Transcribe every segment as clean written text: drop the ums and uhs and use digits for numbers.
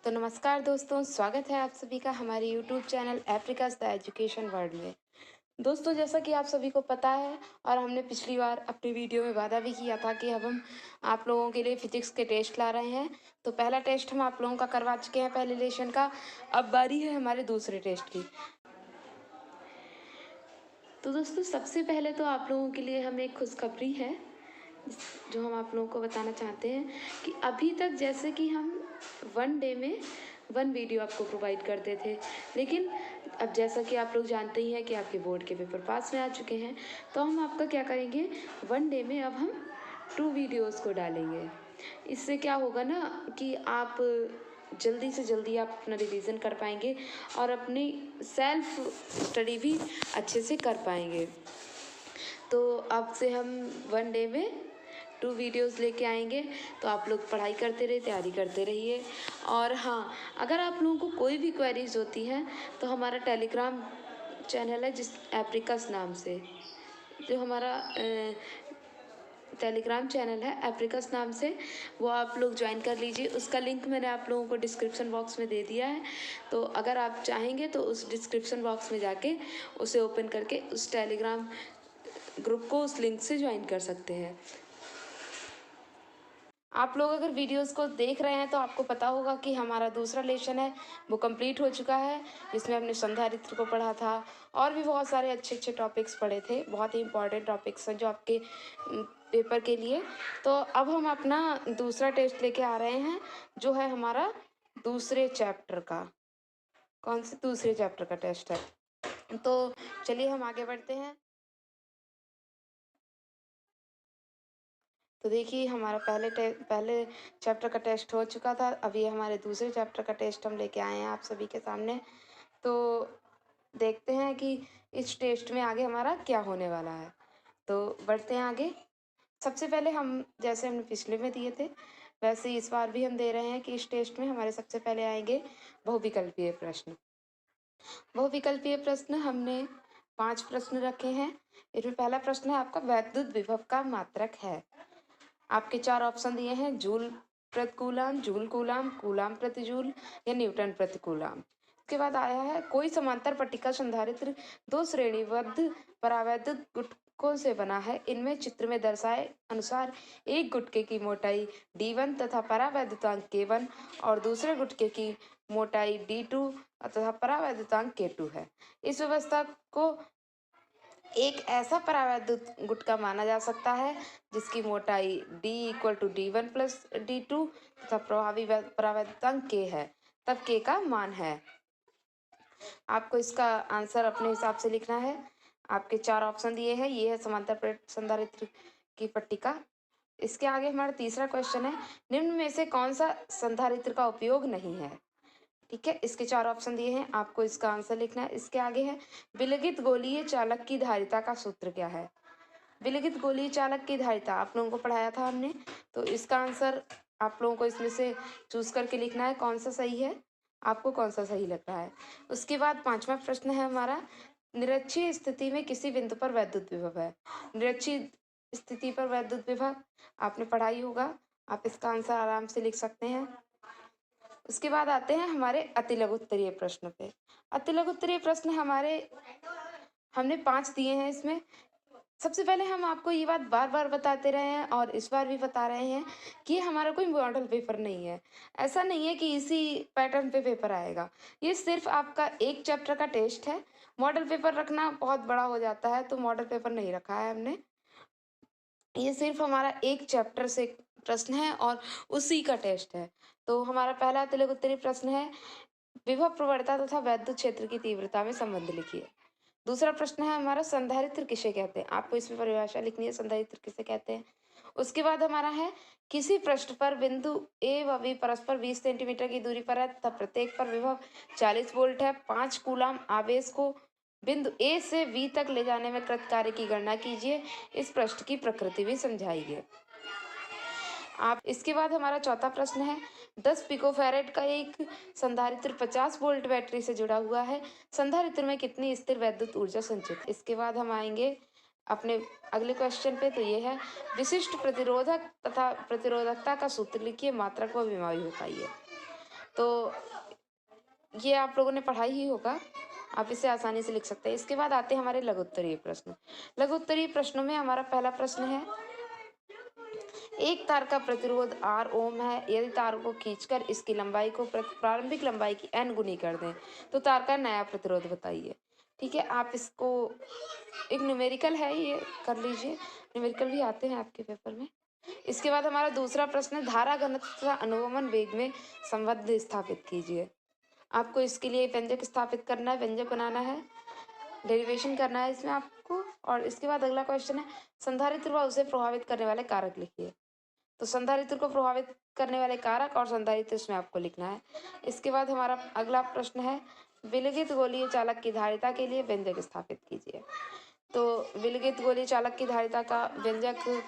तो नमस्कार दोस्तों, स्वागत है आप सभी का हमारे YouTube channel Africa's the education world में। दोस्तों, जैसा कि आप सभी को पता है और हमने पिछली बार अपनी वीडियो में वादा भी किया था कि अब हम आप लोगों के लिए फिजिक्स के टेस्ट ला रहे हैं। तो पहला टेस्ट हम आप लोगों का करवा चुके हैं पहले लेशन का। अब बारी है हमारे दूसरे टेस्ट की। तो दोस्तों, सबसे पहले तो आप लोगों के लिए हमें एक खुशखबरी है जो हम आप लोगों को बताना चाहते हैं कि अभी तक जैसे कि हम वन डे में वन वीडियो आपको प्रोवाइड करते थे, लेकिन अब जैसा कि आप लोग जानते ही हैं कि आपके बोर्ड के पेपर पास में आ चुके हैं, तो हम आपका क्या करेंगे, वन डे में अब हम 2 वीडियोस को डालेंगे। इससे क्या होगा ना कि आप जल्दी से जल्दी आप अपना रिवीजन कर पाएंगे और अपनी सेल्फ स्टडी भी अच्छे से कर पाएंगे। तो अब से हम वन डे में 2 वीडियोस लेके आएंगे, तो आप लोग पढ़ाई करते रहिए, तैयारी करते रहिए। और हाँ, अगर आप लोगों को कोई भी क्वेरीज होती हैं तो हमारा टेलीग्राम चैनल है जिस एप्रिकस नाम से, जो हमारा टेलीग्राम चैनल है एप्रिकस नाम से, वो आप लोग ज्वाइन कर लीजिए। उसका लिंक मैंने आप लोगों को डिस्क्रिप्शन बॉक्स में दे दिया है। तो अगर आप चाहेंगे तो उस डिस्क्रिप्शन बॉक्स में जाके उसे ओपन करके उस टेलीग्राम ग्रुप को उस लिंक से ज्वाइन कर सकते हैं। आप लोग अगर वीडियोस को देख रहे हैं तो आपको पता होगा कि हमारा दूसरा लेसन है वो कंप्लीट हो चुका है, जिसमें हमने संधारित्र को पढ़ा था और भी बहुत सारे अच्छे अच्छे टॉपिक्स पढ़े थे। बहुत ही इंपॉर्टेंट टॉपिक्स हैं जो आपके पेपर के लिए। तो अब हम अपना दूसरा टेस्ट लेके आ रहे हैं जो है हमारा दूसरे चैप्टर का। कौन से दूसरे चैप्टर का टेस्ट है? तो चलिए हम आगे बढ़ते हैं। तो देखिए, हमारा पहले चैप्टर का टेस्ट हो चुका था। अभी हमारे दूसरे चैप्टर का टेस्ट हम लेके आए हैं आप सभी के सामने। तो देखते हैं कि इस टेस्ट में आगे हमारा क्या होने वाला है। तो बढ़ते हैं आगे। सबसे पहले हम जैसे हमने पिछले में दिए थे वैसे इस बार भी हम दे रहे हैं कि इस टेस्ट में हमारे सबसे पहले आएंगे बहुविकल्पीय प्रश्न। बहुविकल्पीय प्रश्न हमने 5 प्रश्न रखे हैं। इसमें पहला प्रश्न है आपका, वैद्युत विभव का मात्रक है। आपके 4 ऑप्शन दिए हैं, जूल प्रति कूलाम, जूल कूलाम, कूलाम प्रति जूल या न्यूटन प्रति कूलाम। उसके बाद आया है, कोई समांतर पट्टिका संधारित्र 2 श्रेणीबद्ध परावैद्युत गुटकों से बना है। इनमें चित्र में दर्शाए अनुसार एक गुटके की मोटाई D1 तथा परावैद्युतांक K1 और दूसरे गुटके की मोटाई D2 तथा परावैद्युतांक K2 है। इस व्यवस्था को एक ऐसा परावैद्युत गुटका माना जा सकता है जिसकी मोटाई D = D1 + D2 तथा प्रभावी परावैद्युतांक K है, तब K का मान है। आपको इसका आंसर अपने हिसाब से लिखना है। आपके 4 ऑप्शन दिए हैं, ये है समांतर संधारित्र की पट्टिका। इसके आगे हमारा तीसरा क्वेश्चन है, निम्न में से कौन सा संधारित्र का उपयोग नहीं है। ठीक है, इसके 4 ऑप्शन दिए हैं, आपको इसका आंसर लिखना है। इसके आगे है, विलगित गोलीय चालक की धारिता का सूत्र क्या है। विलगित गोलीय चालक की धारिता आप लोगों को पढ़ाया था हमने, तो इसका आंसर आप लोगों को इसमें से चूज करके लिखना है कौन सा सही है, आपको कौन सा सही लग रहा है। उसके बाद 5वां प्रश्न है हमारा, निरक्षीय स्थिति में किसी बिंदु पर वैद्युत विभव है। निरक्षीय स्थिति पर वैद्युत विभव आपने पढ़ाई होगा, आप इसका आंसर आराम से लिख सकते हैं। उसके बाद आते हैं हमारे अतिलघु उत्तरीय प्रश्न पे। अतिलघु उत्तरीय प्रश्न हमने 5 दिए हैं। इसमें सबसे पहले हम आपको ये बात बार बार बताते रहे हैं और इस बार भी बता रहे हैं कि ये हमारा कोई मॉडल पेपर नहीं है। ऐसा नहीं है कि इसी पैटर्न पे पेपर आएगा, ये सिर्फ आपका एक चैप्टर का टेस्ट है। मॉडल पेपर रखना बहुत बड़ा हो जाता है, तो मॉडल पेपर नहीं रखा है हमने। ये सिर्फ हमारा एक चैप्टर से प्रश्न है और उसी का टेस्ट है। तो हमारा पहला तिलक उत्तरी प्रश्न है, विभव प्रवणता तथा वैद्युत क्षेत्र की तीव्रता में संबंध लिखिए। दूसरा प्रश्न है हमारा, संधारित्र किसे कहते हैं। आपको इसमें परिभाषा लिखनी है, संधारित्र किसे कहते हैं। उसके बाद हमारा है, किसी पृष्ठ पर बिंदु ए व बी परस्पर 20 सेंटीमीटर की दूरी पर है तथा प्रत्येक पर विभव 40 वोल्ट है। 5 कूलाम आवेश को बिंदु ए से बी तक ले जाने में कृत कार्य की गणना कीजिए। इस पृष्ठ की प्रकृति भी समझाइए। आप इसके बाद हमारा चौथा प्रश्न है, 10 पिकोफैरेड का एक संधारित्र 50 वोल्ट बैटरी से जुड़ा हुआ है। संधारित्र में कितनी स्थिर वैद्युत ऊर्जा संचित। इसके बाद हम आएंगे अपने अगले क्वेश्चन पे, तो ये है, विशिष्ट प्रतिरोधक तथा प्रतिरोधकता का सूत्र लिखिए, मात्रक व विमावी बताइए। तो ये आप लोगों ने पढ़ा ही होगा, आप इसे आसानी से लिख सकते हैं। इसके बाद आते हैं हमारे लघु उत्तरीय प्रश्न। लघु उत्तरीय प्रश्नों में हमारा पहला प्रश्न है, एक तार का प्रतिरोध R ओम है, यदि तार को खींचकर इसकी लंबाई को प्रारंभिक लंबाई की n गुनी कर दें तो तार का नया प्रतिरोध बताइए। ठीक है, आप इसको एक न्यूमेरिकल है, ये कर लीजिए, न्यूमेरिकल भी आते हैं आपके पेपर में। इसके बाद हमारा दूसरा प्रश्न है, धारा घनत्व तथा अनुगमन वेग में संबंध स्थापित कीजिए। आपको इसके लिए व्यंजक स्थापित करना है, व्यंजक बनाना है, डेरिवेशन करना है इसमें आपको। और इसके बाद अगला क्वेश्चन है, संधारित्र व उसे प्रभावित करने वाले कारक लिखिए। तो संधारित्र को प्रभावित करने वाले कारक और संधारित्र इसमें आपको लिखना है। इसके बाद हमारा अगला प्रश्न है, विलगित गोलीय चालक की धारिता के लिए व्यंजक स्थापित कीजिए। तो विलगित गोलीय चालक की धारिता का व्यंजक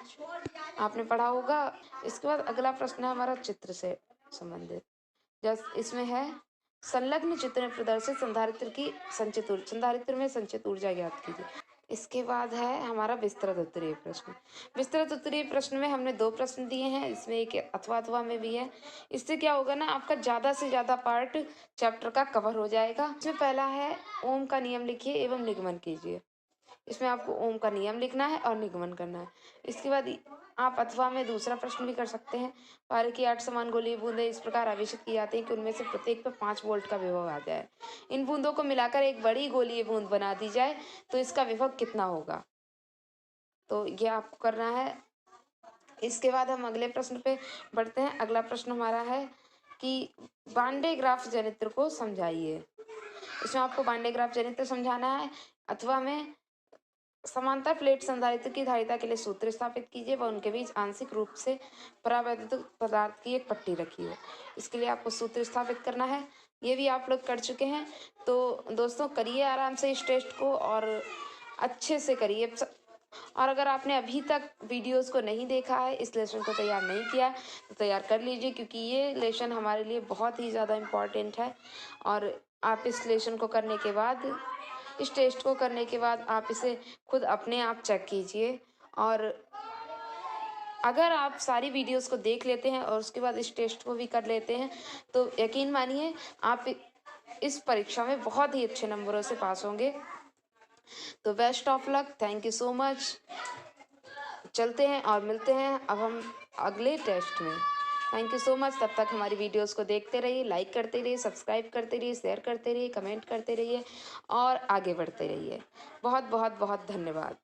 आपने पढ़ा होगा। इसके बाद अगला प्रश्न है हमारा चित्र से संबंधित, जैसे इसमें है, संलग्न चित्र में प्रदर्शित संधारित्र में संचित ऊर्जा ज्ञात कीजिए। इसके बाद है हमारा विस्तृत उत्तरीय प्रश्न। विस्तृत उत्तरीय प्रश्न में हमने 2 प्रश्न दिए हैं, इसमें एक अथवा अथवा में भी है। इससे क्या होगा ना, आपका ज़्यादा से ज़्यादा पार्ट चैप्टर का कवर हो जाएगा। इसमें पहला है, ओम का नियम लिखिए एवं निगमन कीजिए। इसमें आपको ओम का नियम लिखना है और निगमन करना है। इसके बाद आप अथवा में दूसरा प्रश्न भी कर सकते हैं, पारे की 8 समान गोलीय बूंदें इस प्रकार आवेशित की जाती हैं कि उनमें से प्रत्येक पर 5 वोल्ट का विभव आ जाए। इन बूंदों को मिलाकर एक बड़ी गोलीय बूंद बना दी जाए तो इसका विभव कितना होगा, तो ये आपको करना है। इसके बाद हम अगले प्रश्न पे बढ़ते हैं। अगला प्रश्न हमारा है कि वान डे ग्राफ जनित्र को समझाइए। इसमें आपको वान डे ग्राफ जनित्र समझाना है। अथवा में समांतर प्लेट संधारित्र की धारिता के लिए सूत्र स्थापित कीजिए व उनके बीच आंशिक रूप से परावैद्युत पदार्थ की एक पट्टी रखिए। इसके लिए आपको सूत्र स्थापित करना है, ये भी आप लोग कर चुके हैं। तो दोस्तों करिए आराम से इस टेस्ट को और अच्छे से करिए। और अगर आपने अभी तक वीडियोस को नहीं देखा है, इस लेसन को तैयार नहीं किया है, तो तैयार कर लीजिए, क्योंकि ये लेसन हमारे लिए बहुत ही ज़्यादा इम्पॉर्टेंट है। और आप इस लेसन को करने के बाद, इस टेस्ट को करने के बाद आप इसे खुद अपने आप चेक कीजिए। और अगर आप सारी वीडियोस को देख लेते हैं और उसके बाद इस टेस्ट को भी कर लेते हैं, तो यकीन मानिए आप इस परीक्षा में बहुत ही अच्छे नंबरों से पास होंगे। तो best of luck, thank you so much. चलते हैं और मिलते हैं अब हम अगले टेस्ट में। Thank you so much. तब तक हमारी वीडियोस को देखते रहिए, लाइक करते रहिए, सब्सक्राइब करते रहिए, शेयर करते रहिए, कमेंट करते रहिए और आगे बढ़ते रहिए। बहुत बहुत बहुत धन्यवाद।